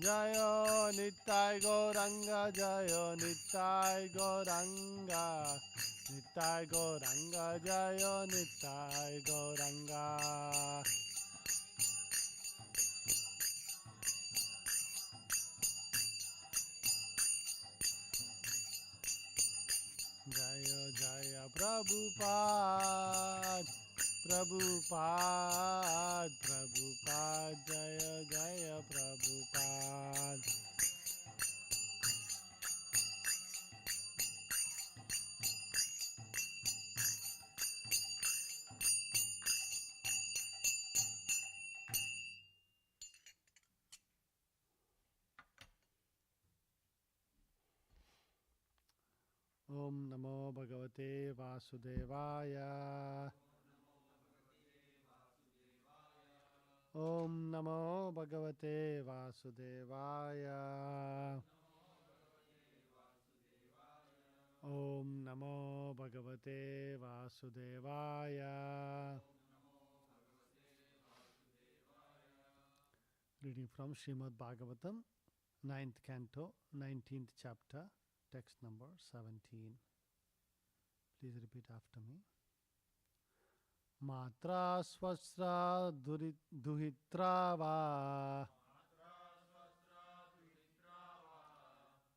Jayo Nittai Gauranga, Jayo Nittai Gauranga, Nittai Gauranga, Jayo Nittai Gauranga. Jaya Jaya Prabhupada, Prabhupada, Prabhupada, Jaya Jaya Prabhupada. Om Namo Bhagavate Vasudevaya. Om Namo Bhagavate Vasudevaya. Om Namo Bhagavate Vasudevaya. Reading from Srimad Bhagavatam, 9th canto, 19th chapter, text number 17. Please repeat after me. Matra swasra duhitra va.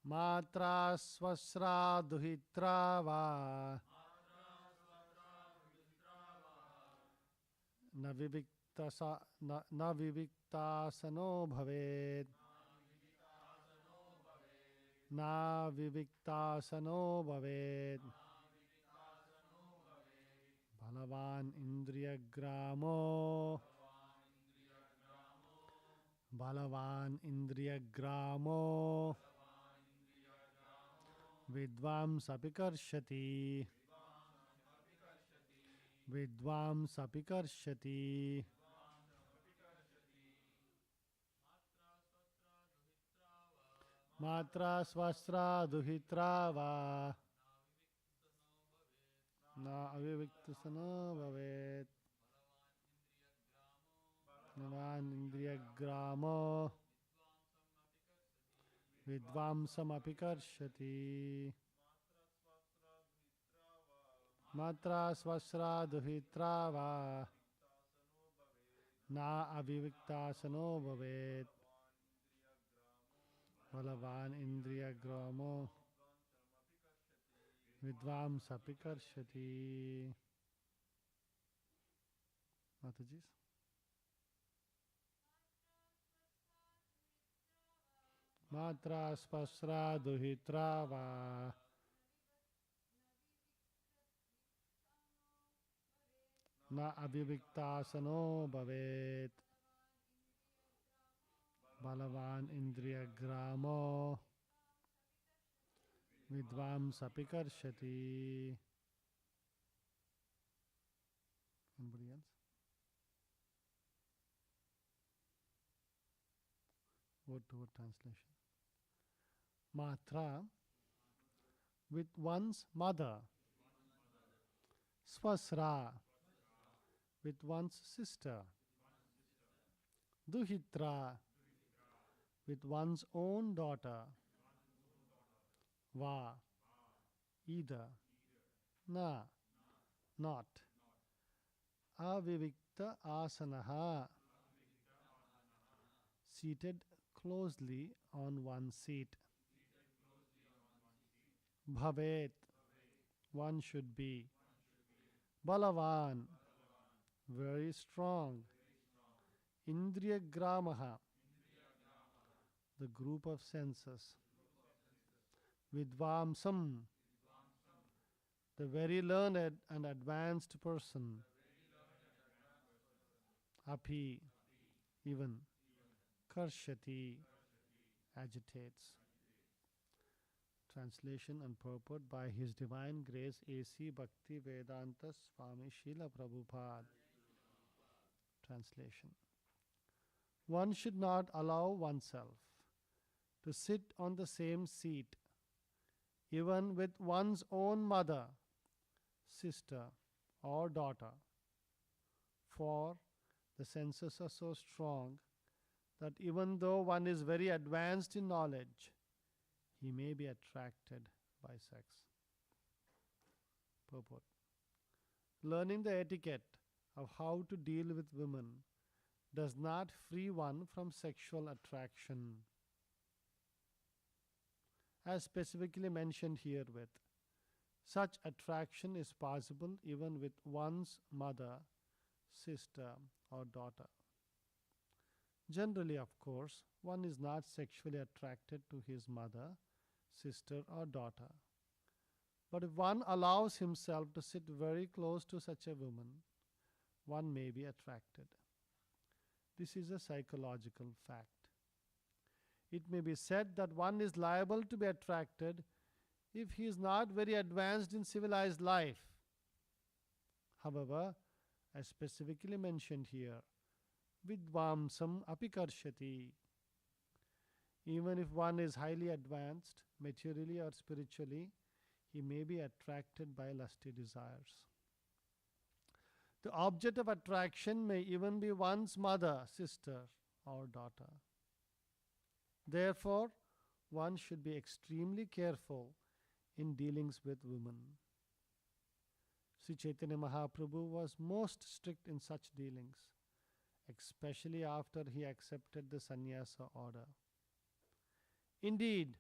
Matra swasra duhitra va. Na viviktasano bhavet. Na viviktasano bhavet. Balavan indriyagramo. Balavan indriyagramo. Vidvamsapi karshati. Vidvamsapi karshati. Matra swastra duhitra va. Na aviviktasano bhavet. Balavan indriyagramo. Vidvamsamapi karshati. Matra swasra duhitra va. Na aviviktasano bhavet. Balavan indriyagramo. Vidvamsapi karshati. Mataji. Matra spasra duhitra va. Na aviviktasano bhavet. Balavan indriyagramo. Vidvamsapi karshati. Anybody else? Word to word translation. Matra, with one's mother. Swasra, with one's sister. Duhitra, with one's own daughter. Va, either. Na, not. Avivikta asanaha, seated closely on one seat. Bhavet, one should be. Balavan, very strong. Indriyagramaha, the group of senses. Vidvamsam, the very learned and advanced person. Api, even. Karshati, agitates. Translation and purport by His Divine Grace A.C. Bhakti Vedanta Swami Srila Prabhupada. Translation. One should not allow oneself to sit on the same seat even with one's own mother, sister or daughter, for the senses are so strong that even though one is very advanced in knowledge, he may be attracted by sex. Purport. Learning the etiquette of how to deal with women does not free one from sexual attraction, as specifically mentioned herewith. Such attraction is possible even with one's mother, sister, or daughter. Generally, of course, one is not sexually attracted to his mother, sister, or daughter. But if one allows himself to sit very close to such a woman, one may be attracted. This is a psychological fact. It may be said that one is liable to be attracted if he is not very advanced in civilized life. However, as specifically mentioned here, vidvamsam apikarshati. Even if one is highly advanced, materially or spiritually, he may be attracted by lusty desires. The object of attraction may even be one's mother, sister, or daughter. Therefore, one should be extremely careful in dealings with women. Sri Chaitanya Mahaprabhu was most strict in such dealings, especially after he accepted the sannyasa order. Indeed,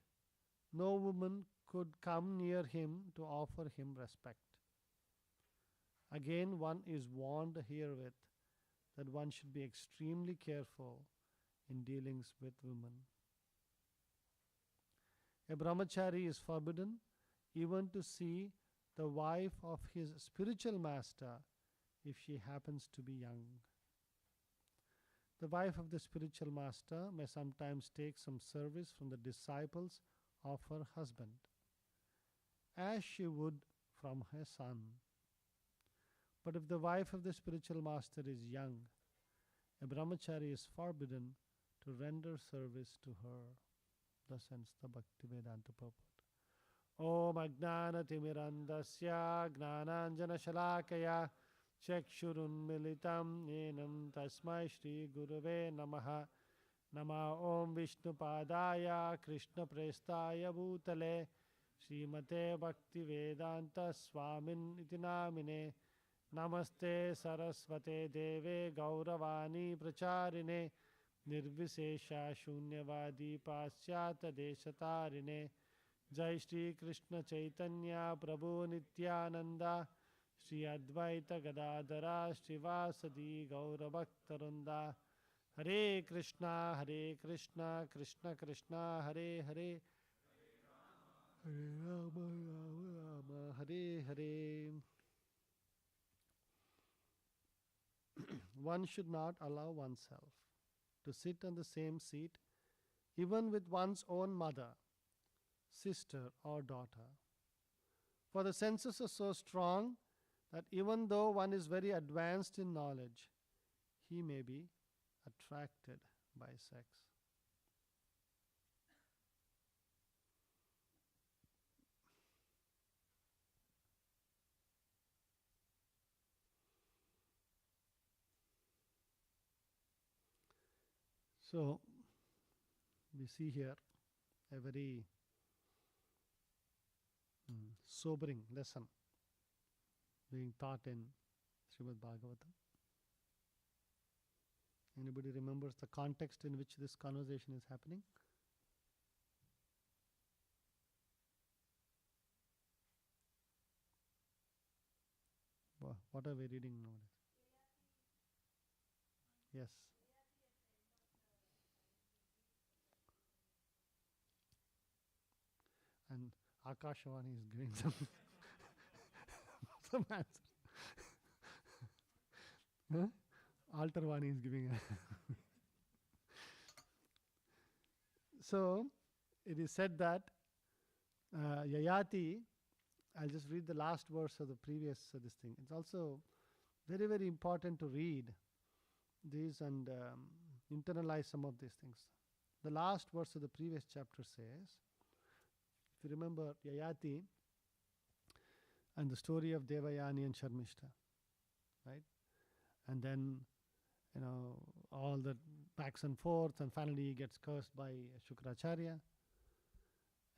no woman could come near him to offer him respect. Again, one is warned herewith that one should be extremely careful in dealings with women. A brahmachari is forbidden even to see the wife of his spiritual master if she happens to be young. The wife of the spiritual master may sometimes take some service from the disciples of her husband, as she would from her son. But if the wife of the spiritual master is young, a brahmachari is forbidden to render service to her. Thus ends the Bhaktivedanta purport. Om Ajnanatimirandasya Gnananjana Shalakaya Chakshurunmilitam Yenam Tasmai Shri Gurave Namaha. Nama Om Vishnupadaya Krishna Prestaya Bhutale Srimate Bhaktivedanta Swamin Iti Namine. Namaste Saraswate Deve Gauravani Pracharine Nirvisesha Shunyavadi Pasyata Deshatarine. Jai Shri Krishna Chaitanya Prabhu Nityananda Shri Advaita Gadadara Srivasadi Gaurabhaktarunda. Hare Krishna Krishna Krishna Hare Hare Hare Rama Rama Hare Hare. One should not allow oneself to sit on the same seat even with one's own mother, sister, or daughter. For the senses are so strong that even though one is very advanced in knowledge, he may be attracted by sex. So, we see here a very sobering lesson being taught in Srimad Bhagavatam. Anybody remembers the context in which this conversation is happening? What are we reading nowadays? Yes. And Akashvani is giving some answer. Huh? Altervani is giving a So, it is said that Yayati, I'll just read the last verse of the previous this thing. It's also very, very important to read these and internalize some of these things. The last verse of the previous chapter says, if you remember Yayati and the story of Devayani and Sharmishta, right? And then, all the backs and forth, and finally he gets cursed by Shukracharya.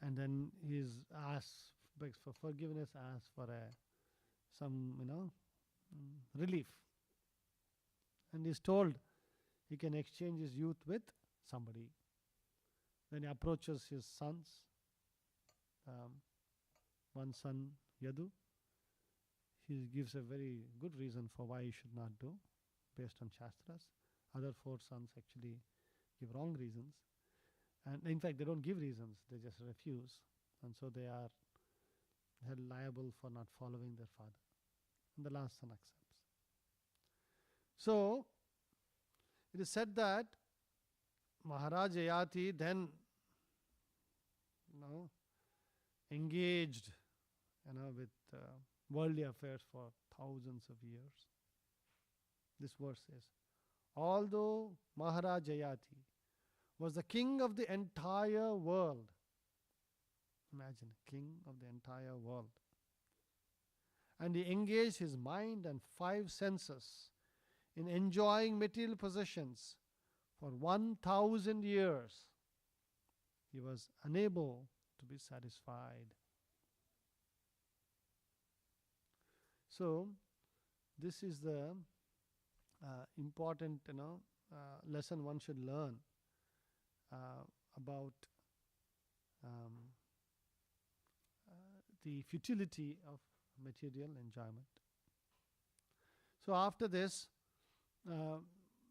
And then he's asked, begs for forgiveness, asks for some, relief. And he's told he can exchange his youth with somebody. Then he approaches his sons. One son, Yadu, he gives a very good reason for why he should not do, based on Shastras. Other 4 sons actually give wrong reasons. And in fact, they don't give reasons, they just refuse. And so they are held liable for not following their father. And the last son accepts. So, it is said that Maharaj Yayati then, engaged, with worldly affairs for thousands of years. This verse says, although Maharaj Yayati was the king of the entire world. Imagine, king of the entire world. And he engaged his mind and 5 senses in enjoying material possessions for 1,000 years. He was unable to be satisfied. So, this is the important, lesson one should learn about the futility of material enjoyment. So after this,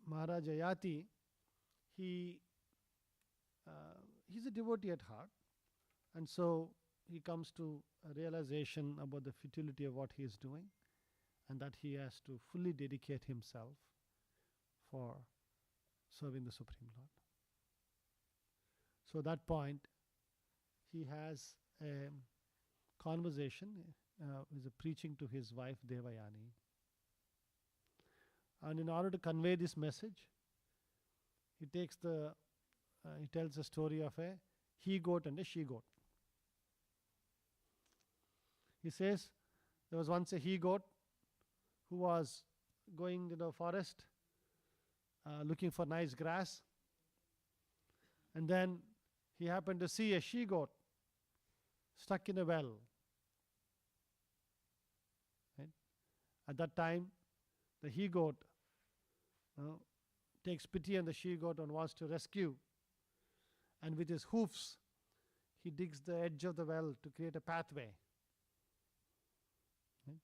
Maharaj Yayati, he's a devotee at heart, and so he comes to a realization about the futility of what he is doing, and that he has to fully dedicate himself for serving the Supreme Lord. So at that point, he has a conversation, is preaching to his wife Devayani. And in order to convey this message, he tells the story of a he-goat and a she-goat. He says, there was once a he-goat who was going to the forest looking for nice grass, and then he happened to see a she-goat stuck in a well. Right? At that time, the he-goat takes pity on the she-goat and wants to rescue, and with his hoofs he digs the edge of the well to create a pathway. Right?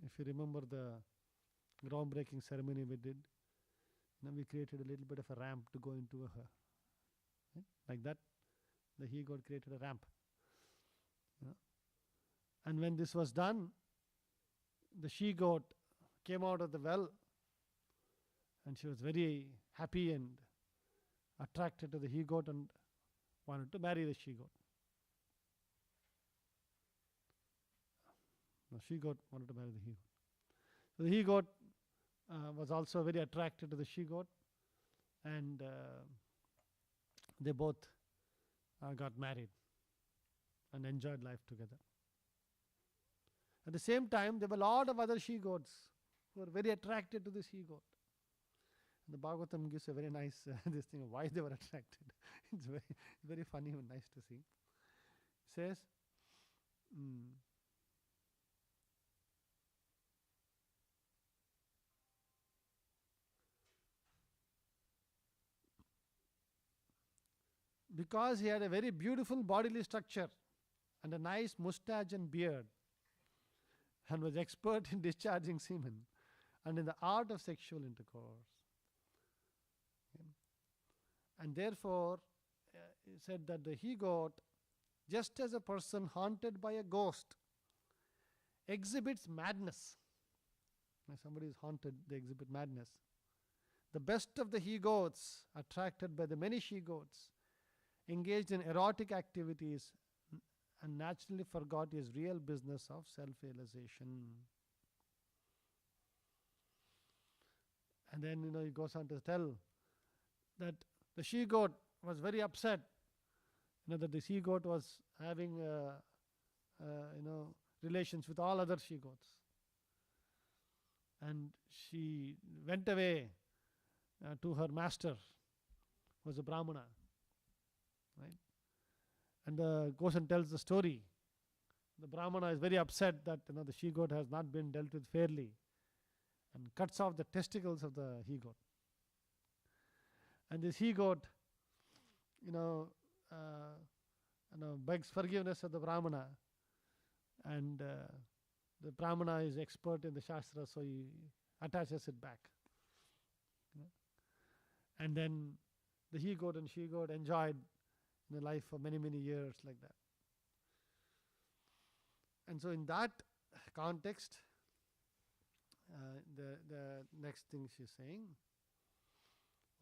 If you remember the groundbreaking ceremony we did, we created a little bit of a ramp to go into her. Right? Like that, the he-goat created a ramp. And when this was done, the she-goat came out of the well, and she was very happy and attracted to the he-goat and wanted to marry the she-goat. The she-goat wanted to marry the he-goat. So the he-goat was also very attracted to the she-goat, and they both got married and enjoyed life together. At the same time, there were a lot of other she-goats who were very attracted to this he-goat. And the Bhagavatam gives a very nice this thing of why they were attracted. It's very funny and nice to see. It says, because he had a very beautiful bodily structure and a nice moustache and beard, and was expert in discharging semen and in the art of sexual intercourse. And therefore, he said that the he-goat, just as a person haunted by a ghost exhibits madness. When somebody is haunted, they exhibit madness. The best of the he-goats, attracted by the many she-goats, engaged in erotic activities and naturally forgot his real business of self-realization. And then, he goes on to tell that the she-goat was very upset, that the she-goat was having, relations with all other she-goats. And she went away to her master was a Brahmana, right? And goes and tells the story. The Brahmana is very upset that the she goat has not been dealt with fairly, and cuts off the testicles of the he goat. And this he goat, you know, begs forgiveness of the Brahmana, and the Brahmana is expert in the Shastra, so he attaches it back. And then the he goat and she goat enjoyed the life for many, many years like that. And so in that context, the next thing she's saying,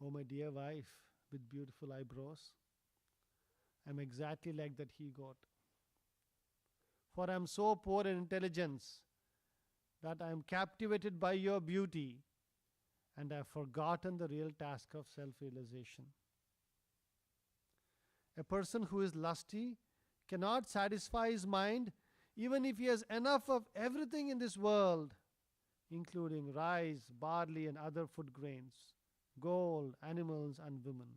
"Oh, my dear wife with beautiful eyebrows, I'm exactly like that he goat. For I am so poor in intelligence that I am captivated by your beauty, and I have forgotten the real task of self-realization. A person who is lusty cannot satisfy his mind even if he has enough of everything in this world, including rice, barley, and other food grains, gold, animals, and women.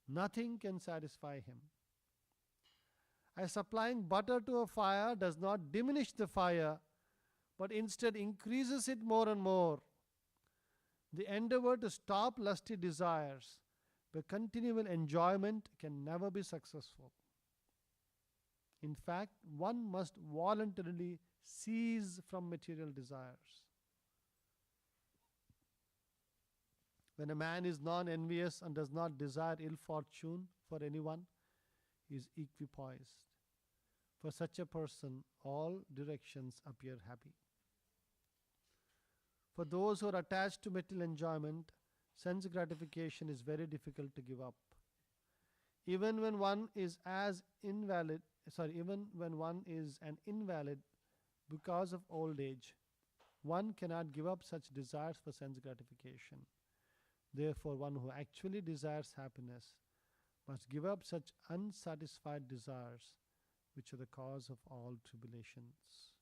Nothing can satisfy him. As supplying butter to a fire does not diminish the fire, but instead increases it more and more, the endeavor to stop lusty desires by continual enjoyment can never be successful. In fact, one must voluntarily cease from material desires. When a man is non-envious and does not desire ill fortune for anyone, he is equipoised. For such a person, all directions appear happy. For those who are attached to material enjoyment, sense gratification is very difficult to give up. Even when one is an invalid because of old age, one cannot give up such desires for sense gratification. Therefore, one who actually desires happiness must give up such unsatisfied desires, which are the cause of all tribulations."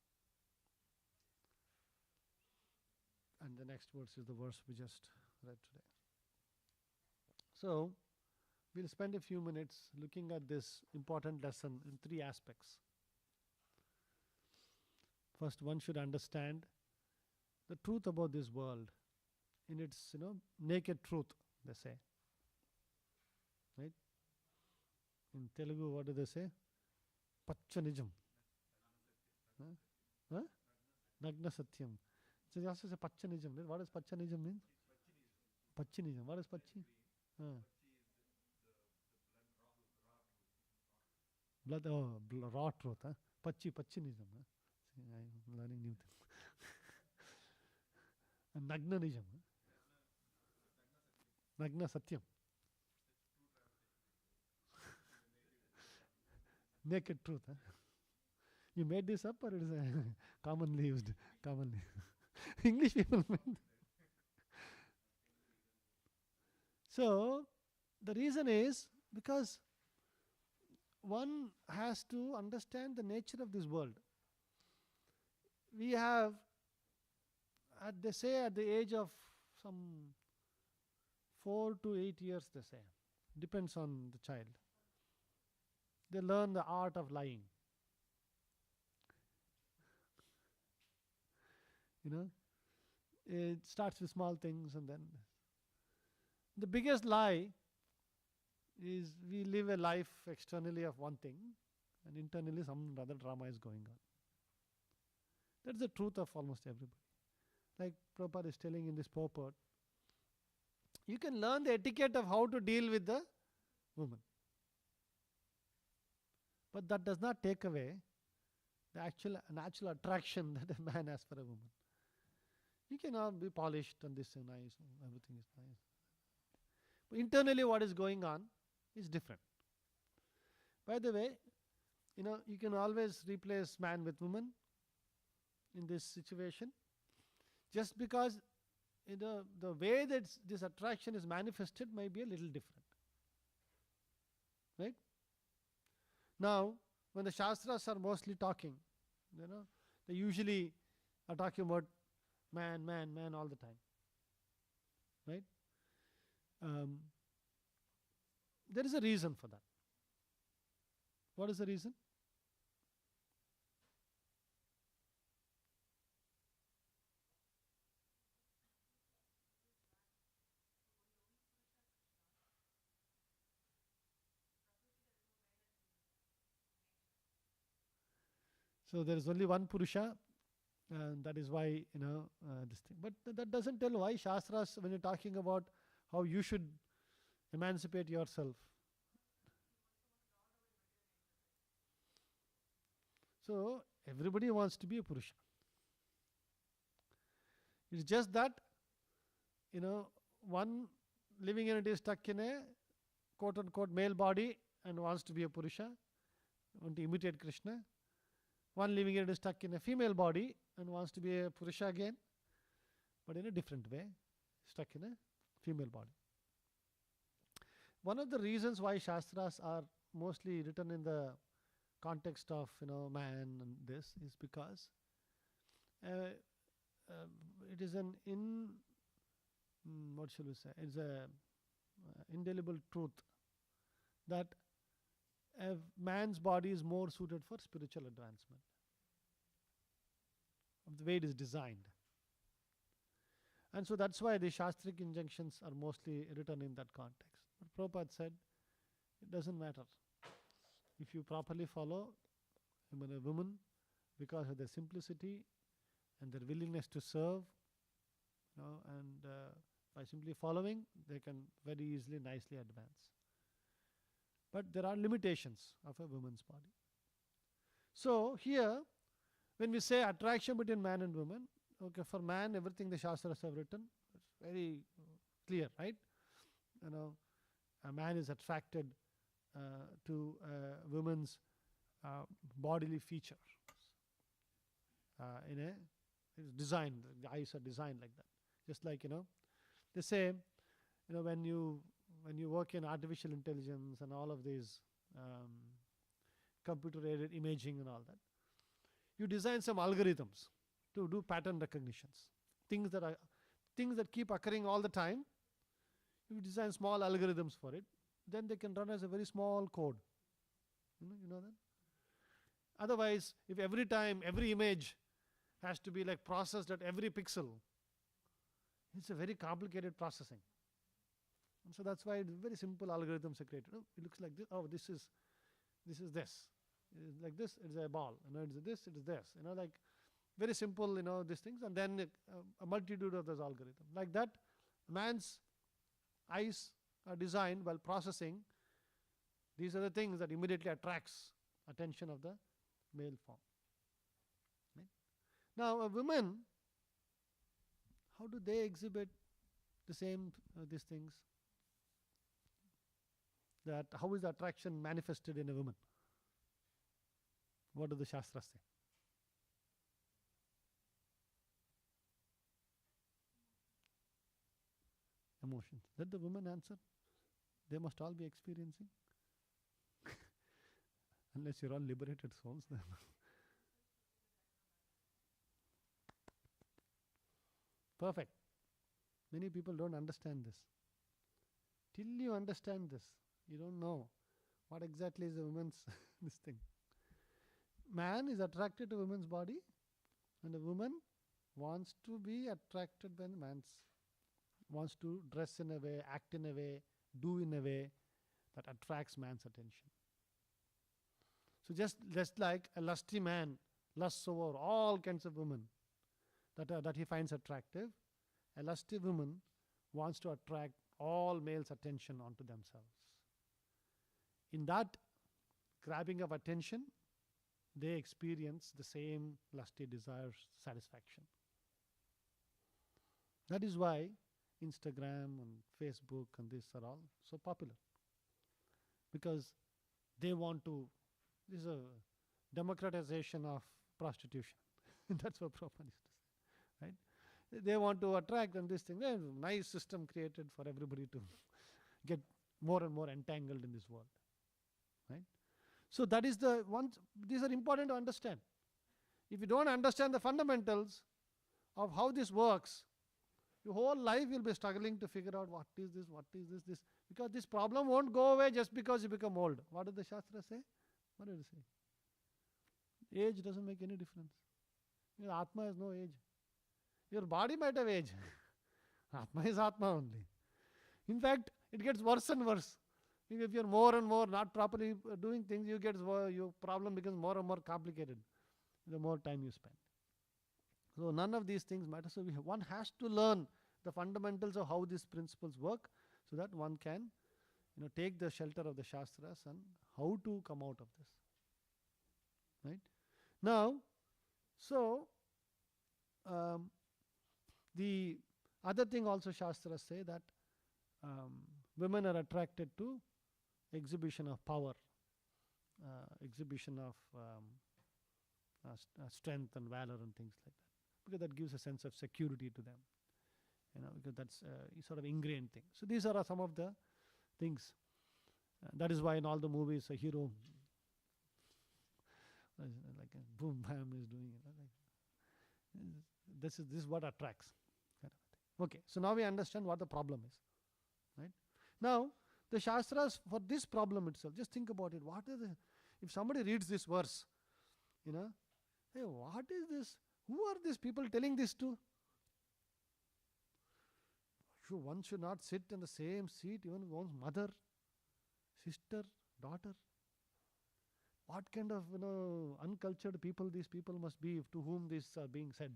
And the next verse is the verse we just read today. So, we'll spend a few minutes looking at this important lesson in three aspects. First, one should understand the truth about this world in its naked truth, they say. Right? In Telugu, what do they say? Pachanijam. Huh? Nagna Satyam. So they also say Pachanijam. What does Pachanijam mean? Pachinism. What is Pachi? Blood, raw truth. Huh? Pachinism. Huh? See, I'm learning new things. And Nagnanism. Huh? Nagna Satyam. Naked truth. Huh? You made this up, or it is commonly used? Commonly. English people mean. So, the reason is because one has to understand the nature of this world. We have, they say at the age of some 4 to 8 years, they say, depends on the child, they learn the art of lying. It starts with small things, and then the biggest lie is we live a life externally of one thing and internally some other drama is going on. That's the truth of almost everybody. Like Prabhupada is telling in this purport, you can learn the etiquette of how to deal with the woman. But that does not take away the actual natural attraction that a man has for a woman. You cannot be polished and this is nice, everything is nice. But internally what is going on is different. By the way, you can always replace man with woman in this situation, just because the way that this attraction is manifested may be a little different. Right? Now, when the Shastras are mostly talking, they usually are talking about man all the time. Right? There is a reason for that. What is the reason? So there is only one Purusha, and that is why this thing. But that doesn't tell why Shastras, when you're talking about how you should emancipate yourself. So everybody wants to be a Purusha. It's just that, one living entity is stuck in a quote unquote male body and wants to be a Purusha, want to imitate Krishna. One living entity is stuck in a female body and wants to be a Purusha again, but in a different way, stuck in a female body. One of the reasons why Shastras are mostly written in the context of man and this is because it is what shall we say? It's a indelible truth that a man's body is more suited for spiritual advancement of the way it is designed. And so that's why the Shastric injunctions are mostly written in that context. But Prabhupada said, it doesn't matter. If you properly follow a woman, because of their simplicity and their willingness to serve, and by simply following, they can very easily, nicely advance. But there are limitations of a woman's body. So here, when we say attraction between man and woman, okay, for man, everything the Shastras have written, it's very clear, right? A man is attracted to a woman's bodily feature. It's designed, the eyes are designed like that. Just like, they say, when you work in artificial intelligence and all of these computer-aided imaging and all that, you design some algorithms to do pattern recognitions. Things that keep occurring all the time, you design small algorithms for it, then they can run as a very small code. You know that? Otherwise, if every time, every image has to be like processed at every pixel, it's a very complicated processing. And so that's why very simple algorithms are created. It looks like this. Oh, this is this. It's like this, it's a ball. It's this, it is this. Like very simple, these things. And then a multitude of those algorithms. Like that, man's eyes are designed while processing. These are the things that immediately attracts attention of the male form. Right? Now, a woman, how do they exhibit the same these things? That how is the attraction manifested in a woman? What do the Shastras say? Emotions. Let the women answer. They must all be experiencing. Unless you're all liberated souls. Perfect. Many people don't understand this. Till you understand this, you don't know what exactly is a woman's this thing. Man is attracted to woman's body, and a woman wants to be attracted by the man's, wants to dress in a way, act in a way, do in a way that attracts man's attention. So just like a lusty man lusts over all kinds of women that he finds attractive, a lusty woman wants to attract all males' attention onto themselves. In that grabbing of attention, they experience the same lusty desire satisfaction. That is why Instagram and Facebook and this are all so popular. Because they want to, this is a democratization of prostitution. That's what Prabhupada used to say. Right? They want to attract and this thing. There's a nice system created for everybody to get more and more entangled in this world. Right? So that is the one, these are important to understand. If you don't understand the fundamentals of how this works, Your whole life you'll be struggling to figure out what is this, because this problem won't go away just because you become old. What did the Shastra say? What did it say? Age doesn't make any difference. Your Atma has no age. Your body might have age. Atma is Atma only. In fact, it gets worse and worse. If you're more and more not properly doing things, your problem becomes more and more complicated the more time you spend. So none of these things matter. So one has to learn the fundamentals of how these principles work, so that one can, take the shelter of the Shastras and how to come out of this. Right? Now, so the other thing also Shastras say that women are attracted to exhibition of power, exhibition of strength and valor and things like that, because that gives a sense of security to them. Because that's sort of ingrained thing. So these are some of the things. That is why in all the movies a hero like a boom bam is doing it. This is what attracts. Okay, so now we understand what the problem is. Right? Now, the Shastras, for this problem itself, just think about it. If somebody reads this verse, hey, what is this? Who are these people telling this to? One should not sit in the same seat, even one's mother, sister, daughter. What kind of uncultured people these people must be to whom this are being said?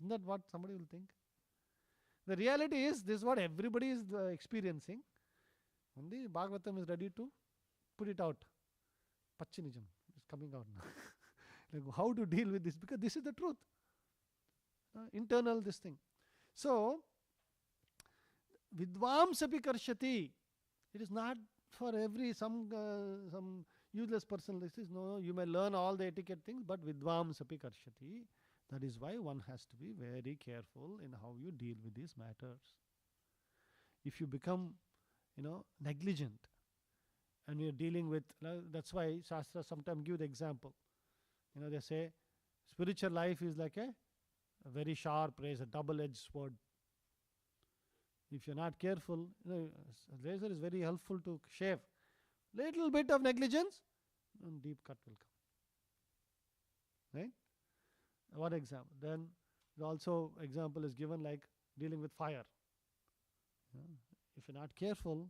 Isn't that what somebody will think? The reality is, this is what everybody is experiencing. Only Bhagavatam is ready to put it out. Pachinijam is coming out now. Like how to deal with this, because this is the truth. Internal this thing. So, Vidvamsapi karshati. It is not for some useless person. This is no, you may learn all the etiquette things, but Vidvamsapi karshati. That is why one has to be very careful in how you deal with these matters. If you become, negligent, and you're dealing with, that's why Shastra sometimes give the example. They say spiritual life is like a very sharp razor, double-edged sword. If you're not careful, razor is very helpful to shave. Little bit of negligence, and deep cut will come. Right? One example. Then also example is given like dealing with fire. If you're not careful,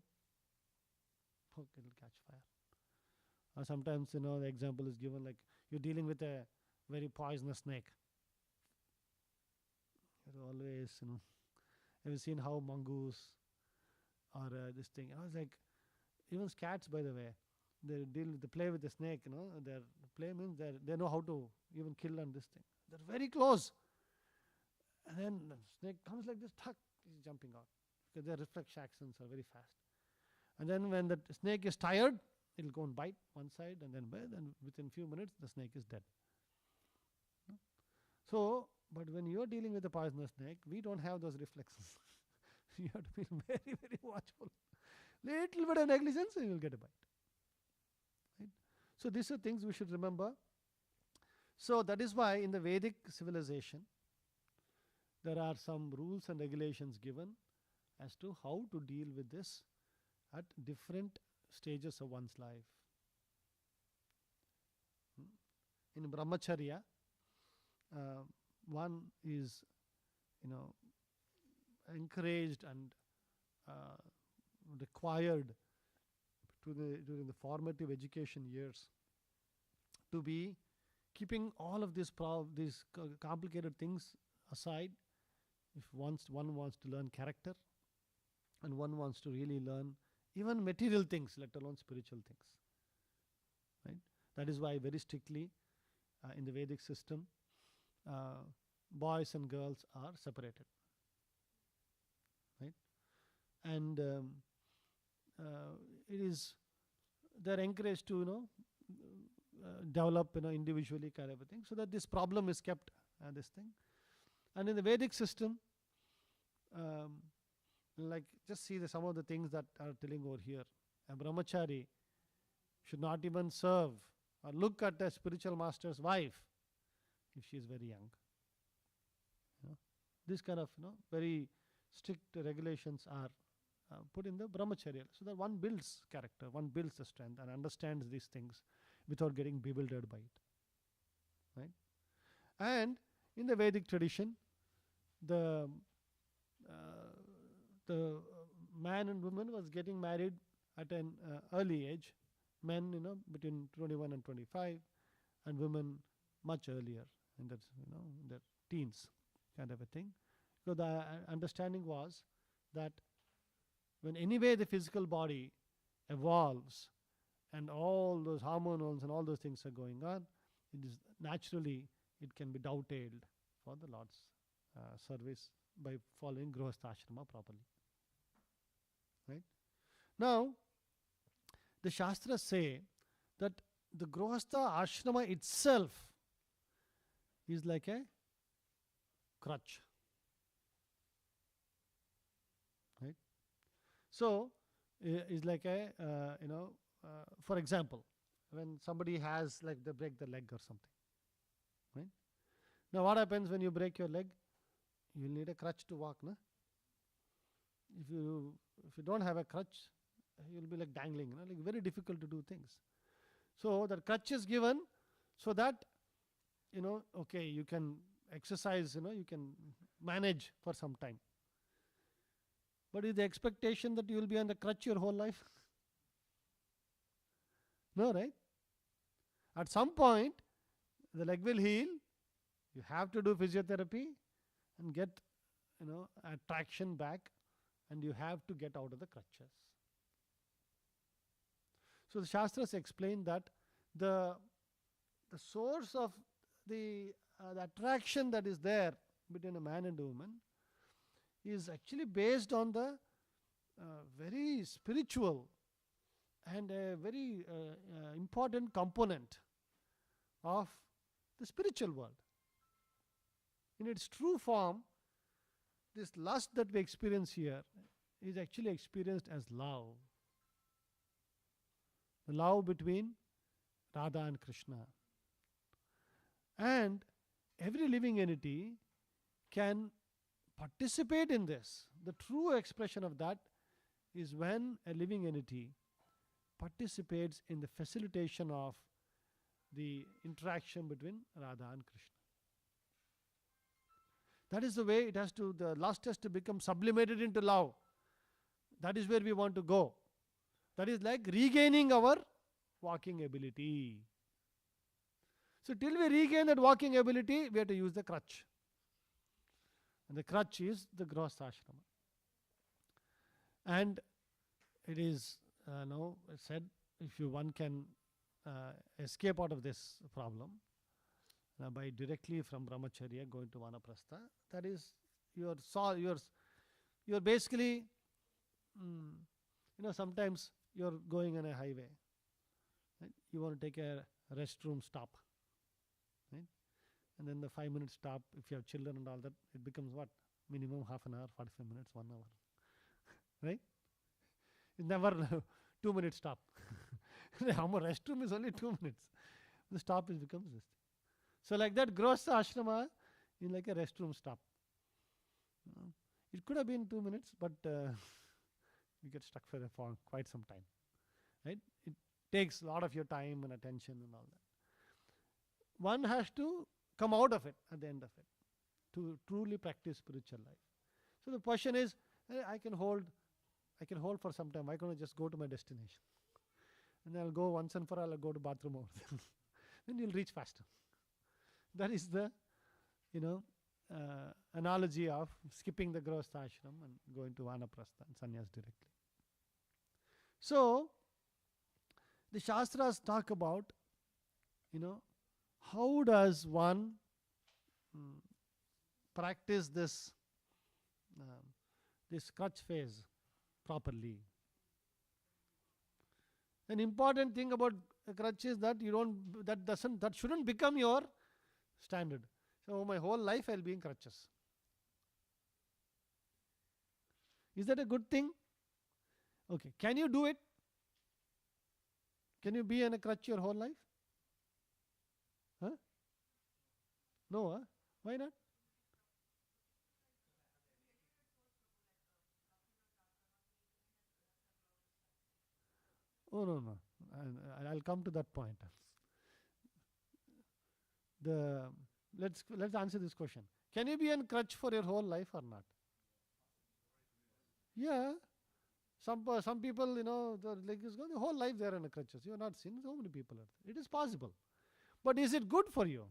it will catch fire. Or sometimes, the example is given like you're dealing with a very poisonous snake. You're always, have you seen how mongoose or this thing? I was like, even cats, by the way, they play with the snake. Their play means they know how to even kill on this thing. They're very close, and then the snake comes like this, tuck, he's jumping out, because their reflex actions are very fast. And then when the snake is tired, it'll go and bite one side, and then within few minutes the snake is dead. So, but when you're dealing with a poisonous snake, we don't have those reflexes. You have to be very, very watchful. Little bit of negligence and you'll get a bite. Right? So these are things we should remember. So that is why in the Vedic civilization, there are some rules and regulations given as to how to deal with this at different stages of one's life. In brahmacharya, one is, encouraged and required during the formative education years to be keeping all of these complicated things aside. If one wants to learn character, and one wants to really learn even material things, let alone spiritual things. Right? That is why very strictly in the Vedic system, boys and girls are separated. Right? And they're encouraged to develop individually kind of a thing, so that this problem is kept this thing. And in the Vedic system, like just see some of the things that are telling over here. A brahmachari should not even serve or look at a spiritual master's wife if she is very young. This kind of very strict regulations are put in the brahmacharya, so that one builds character, one builds the strength and understands these things without getting bewildered by it. Right? And in the Vedic tradition, the man and woman was getting married at an early age. Men, between 21 and 25, and women much earlier in their teens, kind of a thing. So the understanding was that when anyway the physical body evolves and all those hormones and all those things are going on, it is naturally it can be dovetailed for the Lord's service by following Grihastha Ashrama properly. Right? Now, the Shastras say that the Grihastha Ashrama itself is like a crutch. Right? So, is like a, for example, when somebody has, like, they break the leg or something. Right? Now, what happens when you break your leg? You will need a crutch to walk, no? If you don't have a crutch, you'll be like dangling, like very difficult to do things. So that crutch is given so that, okay, you can exercise, you can manage for some time. But is the expectation that you will be on the crutch your whole life? No, right? At some point, the leg will heal. You have to do physiotherapy and get, traction back, and you have to get out of the crutches. So the Shastras explain that the source of the attraction that is there between a man and a woman is actually based on the very spiritual and a very important component of the spiritual world. In its true form, this lust that we experience here is actually experienced as love. The love between Radha and Krishna. And every living entity can participate in this. The true expression of that is when a living entity participates in the facilitation of the interaction between Radha and Krishna. That is the way it has to, the lust has to become sublimated into love. That is where we want to go. That is like regaining our walking ability. So till we regain that walking ability, we have to use the crutch. And the crutch is the Grihastha Ashrama. And it is said, if one can escape out of this problem by directly from brahmacharya going to vanaprastha, that is you're basically sometimes you're going on a highway, right? You want to take a restroom stop, right? And then the 5-minute stop, if you have children and all that, it becomes what? Minimum half an hour, 45 minutes, 1 hour. Right? It's never 2-minute stop. The restroom is only 2 minutes. The stop becomes this. So like that, Grihastha Ashrama is like a restroom stop. It could have been 2 minutes, but you get stuck for quite some time. Right? It takes a lot of your time and attention and all that. One has to come out of it at the end of it to truly practice spiritual life. So the question is, I can hold for some time. Why can't I just go to my destination? And I'll go once and for all, I'll go to bathroom over there. Then you'll reach faster. That is the, analogy of skipping the Grihastha Ashram and going to Vanaprastha and Sannyas directly. So, the Shastras talk about, how does one practice this crutch phase properly. An important thing about a crutch is that that shouldn't become your standard. So my whole life I'll be in crutches. Is that a good thing? Okay. Can you do it? Can you be in a crutch your whole life? Huh? No, huh? Why not? Oh, no, no. I'll come to that point. The let's answer this question. Can you be on crutch for your whole life or not? Yeah. Some people, the leg is gone, the whole life they are on a crutches. You have not seen so many people are there. It is possible. But is it good for you?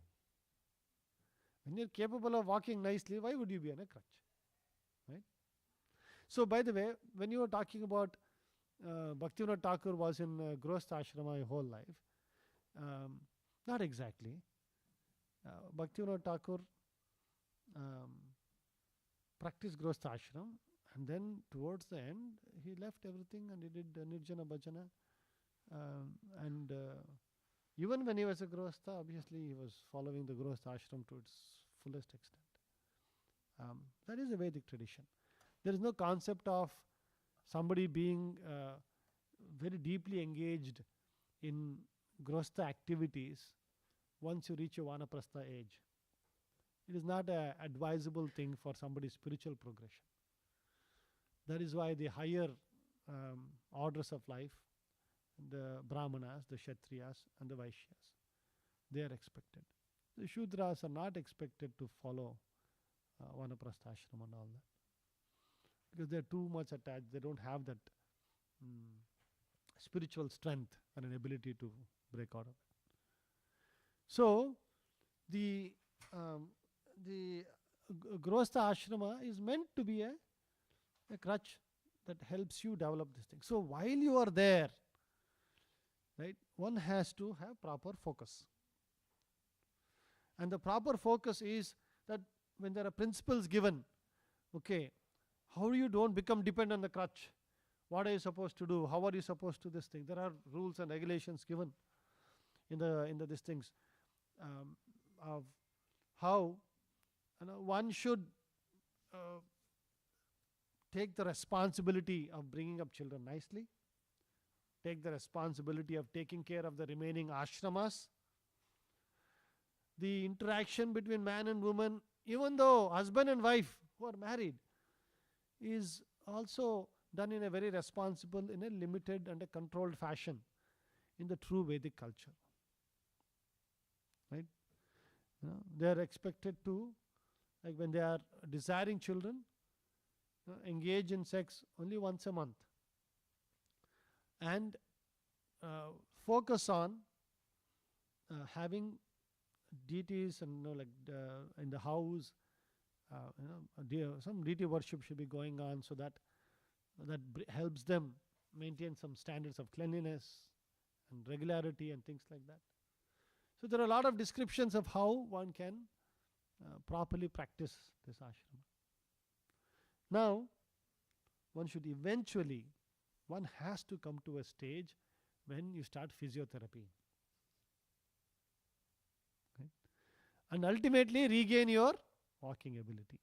When you're capable of walking nicely, why would you be on a crutch? Right? So, by the way, when you were talking about Bhaktivinoda Thakur was in Grostha Ashrama whole life, not exactly. Bhaktivinoda Thakur um, practiced Grostha Ashram, and then towards the end, he left everything and he did Nirjana Bhajana. And even when he was a Grostha, obviously he was following the Grostha Ashram to its fullest extent. That is a Vedic tradition. There is no concept of somebody being very deeply engaged in Grostha activities once you reach a Vanaprastha age. It is not an advisable thing for somebody's spiritual progression. That is why the higher orders of life, the Brahmanas, the Kshatriyas, and the Vaishyas, they are expected. The Shudras are not expected to follow Vanaprastha ashram and all that, because they are too much attached. They don't have that spiritual strength and an ability to break out of it. So, the Grostha ashrama is meant to be a crutch that helps you develop this thing. So, while you are there, right, one has to have proper focus. And the proper focus is that when there are principles given, okay, how you don't become dependent on the crutch? What are you supposed to do? How are you supposed to this thing? There are rules and regulations given in the these things of how one should take the responsibility of bringing up children nicely, take the responsibility of taking care of the remaining ashramas, the interaction between man and woman, even though husband and wife who are married, is also done in a very responsible, in a limited and a controlled fashion in the true Vedic culture. Right? They are expected to, like when they are desiring children, engage in sex only once a month and focus on having deities and in the house, some deity worship should be going on, so that helps them maintain some standards of cleanliness and regularity and things like that. So there are a lot of descriptions of how one can properly practice this ashrama. Now, one has to come to a stage when you start physiotherapy. Okay? And ultimately regain your walking ability.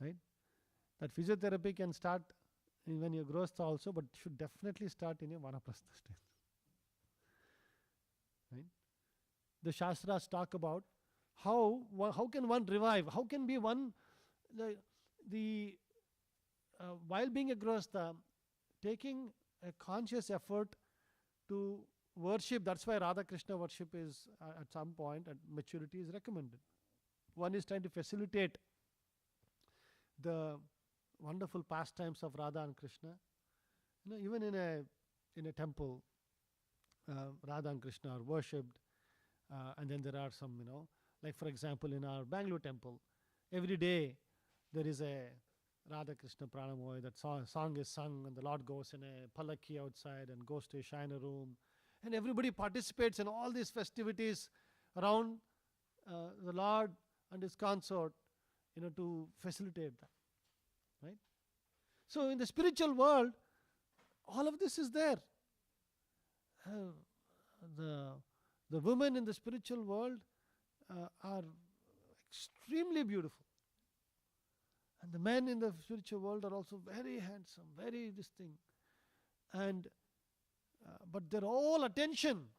Right? That physiotherapy can start when you're grostha also, but should definitely start in a vanaprastha stage. Right? The Shastras talk about how can one revive, how can be one, while being a grostha, taking a conscious effort to worship. That's why Radha Krishna worship is at some point at maturity is recommended. One is trying to facilitate the wonderful pastimes of Radha and Krishna. Even in a temple, Radha and Krishna are worshipped, and then there are some, like for example in our Bangalore temple, every day there is a Radha Krishna Pranamoy. That song is sung, and the Lord goes in a palaki outside and goes to a Shayana room, and everybody participates in all these festivities around the Lord and His consort, to facilitate that. Right? So in the spiritual world, all of this is there. The women in the spiritual world are extremely beautiful. And the men in the spiritual world are also very handsome, very distinct. And but their whole attention,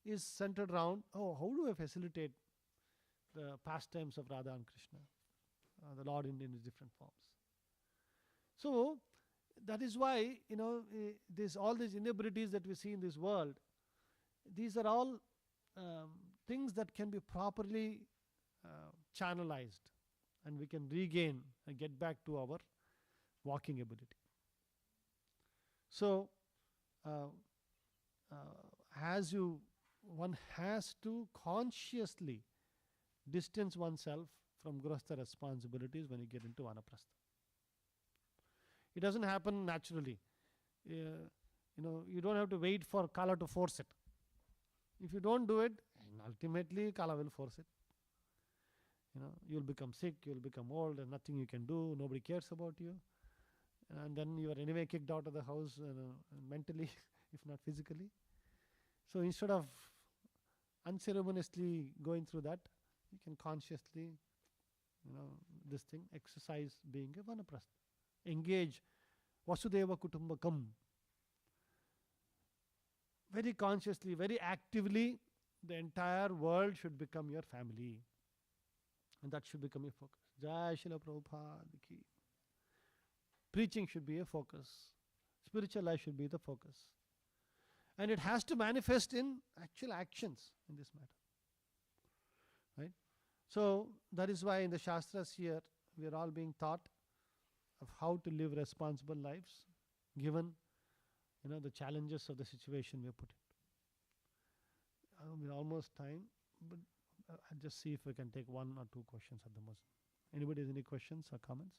is centered around, how do I facilitate the pastimes of Radha and Krishna, the Lord in his different forms. So, That is why, this all these inabilities that we see in this world, these are all things that can be properly channelized, and we can regain and get back to our walking ability. So, uh, as you one has to consciously distance oneself from grostha responsibilities when you get into vanaprastha. It doesn't happen naturally. You don't have to wait for kala to force it. If you don't do it, ultimately kala will force it. You'll become sick, you'll become old, and nothing you can do, nobody cares about you, and then you are anyway kicked out of the house, mentally if not physically. So instead of unceremoniously going through that, you can consciously, this thing, exercise being a vanaprastha. Engage Vasudeva Kutumbakam. Very consciously, very actively, the entire world should become your family. And that should become your focus. Jai Srila Prabhupada ki. Preaching should be a focus. Spiritual life should be the focus. And it has to manifest in actual actions in this matter. Right? So that is why in the Shastras here, we are all being taught of how to live responsible lives, given the challenges of the situation we are put in. We're almost time, but I'll just see if we can take one or two questions at the most. Anybody has any questions or comments?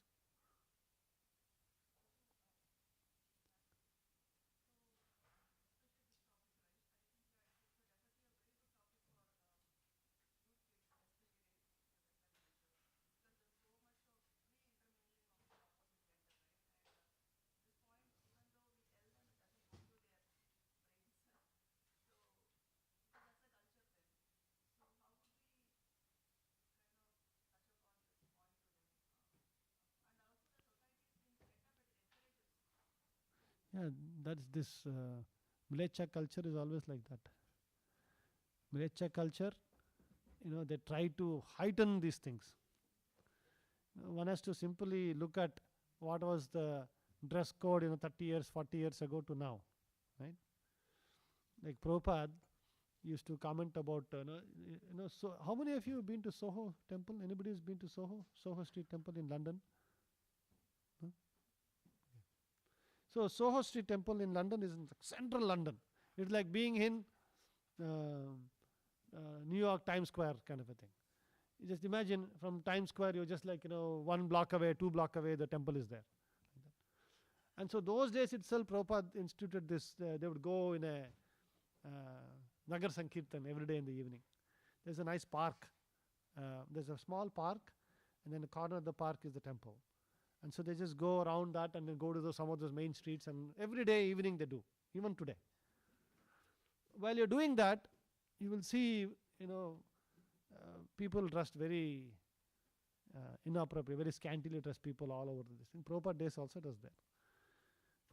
Yeah, that's this Mlecha culture is always like that. Mlecha culture, they try to heighten these things. One has to simply look at what was the dress code 30 years, 40 years ago to now, right? Like Prabhupada used to comment about, so how many of you have been to Soho Temple? Anybody has been to Soho Street Temple in London? No? So Soho Street Temple in London is in central London. It's like being in New York Times Square kind of a thing. You just imagine from Times Square, you're just like 1 block away, 2 block away, the temple is there. And so those days itself, Prabhupada instituted this. They would go in a Nagar Sankirtan every day in the evening. There's a nice park. There's a small park, and then the corner of the park is the temple. And so they just go around that and then go to some of those main streets, and every day evening they do, even today. While you're doing that, you will see, people dressed very inappropriate, very scantily dressed people all over this thing. Prabhupada days also does that.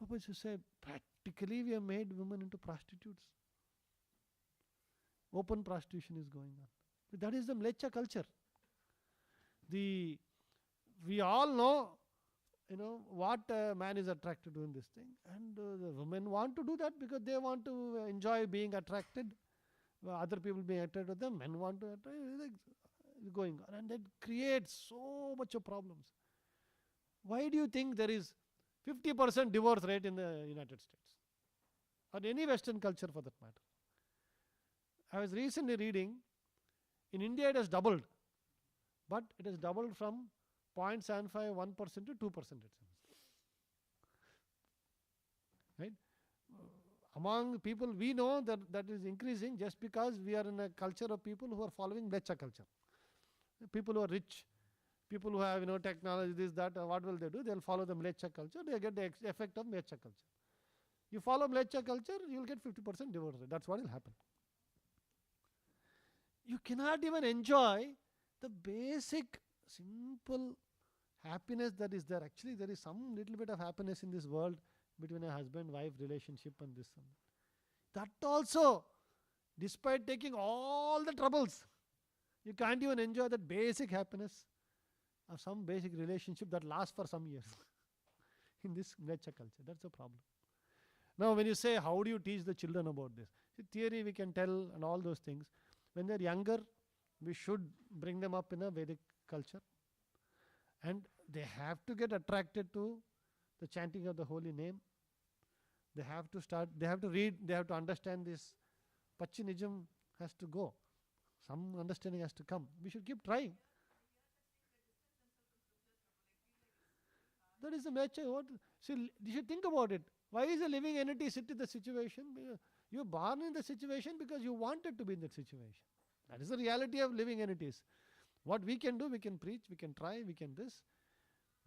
Prabhupada used to say, practically we have made women into prostitutes. Open prostitution is going on. That is the Mlecha culture. We all know, what a man is attracted to in this thing. And the women want to do that because they want to enjoy being attracted. Other people being attracted to them. Men want to attract. It's going on. And that creates so much of problems. Why do you think there is 50% divorce rate in the United States? Or any Western culture for that matter. I was recently reading, in India it has doubled. But it has doubled from 0.75, 1% to 2%. Right? Among people, we know that is increasing just because we are in a culture of people who are following Mlecha culture. People who are rich, people who have technology, this, that, what will they do? They'll follow the Mlecha culture. They get the effect of Mlecha culture. You follow Mlecha culture, you'll get 50% divorce rate. That's what will happen. You cannot even enjoy the basic, simple happiness that is there. Actually, there is some little bit of happiness in this world between a husband-wife relationship and this and that. That also, despite taking all the troubles, you can't even enjoy that basic happiness of some basic relationship that lasts for some years. in this nature culture. That's the problem. Now, when you say, how do you teach the children about this? See, theory we can tell and all those things. When they're younger, we should bring them up in a Vedic culture. And they have to get attracted to the chanting of the holy name. They have to start, they have to read, they have to understand this. Pachinism has to go. Some understanding has to come. We should keep trying. That is the nature. See, you should think about it. Why is a living entity sit in the situation? You're born in the situation because you wanted to be in that situation. That is the reality of living entities. What we can do, we can preach, we can try, we can this.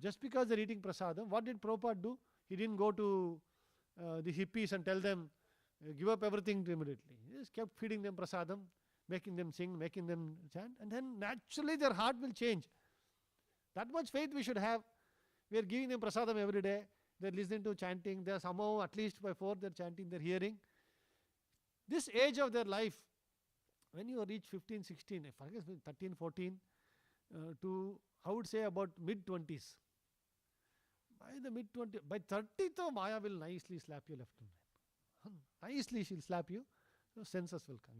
Just because they're eating prasadam, what did Prabhupada do? He didn't go to the hippies and tell them, give up everything immediately. He just kept feeding them prasadam, making them sing, making them chant, and then naturally their heart will change. That much faith we should have. We are giving them prasadam every day. They're listening to chanting. They're somehow, at least by 4, they're chanting, they're hearing. This age of their life, when you reach 15, 16, I guess 13, 14, to, I would say about mid-20s. By the mid-20s, by 30, though, Maya will nicely slap you left and right. Nicely she'll slap you. So senses will come.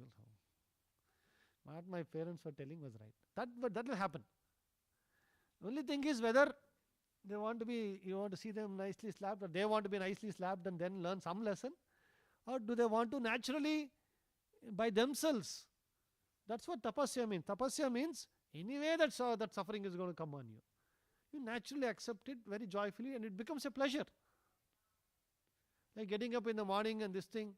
What my parents were telling was right. That will happen. Only thing is whether they want to be, you want to see them nicely slapped, or they want to be nicely slapped and then learn some lesson, or do they want to naturally by themselves? That's what tapasya means. Tapasya means anyway that suffering is going to come on you. You naturally accept it very joyfully and it becomes a pleasure. Like getting up in the morning and this thing,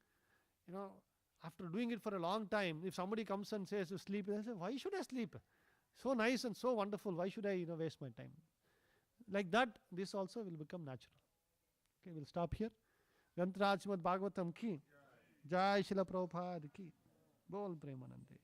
after doing it for a long time, if somebody comes and says to sleep, I say, why should I sleep? So nice and so wonderful. Why should I waste my time? Like that, this also will become natural. Okay, we'll stop here. Yantraj Srimad Bhagavatam ki. Jai Srila Prabhupada ki. Bol Premanande.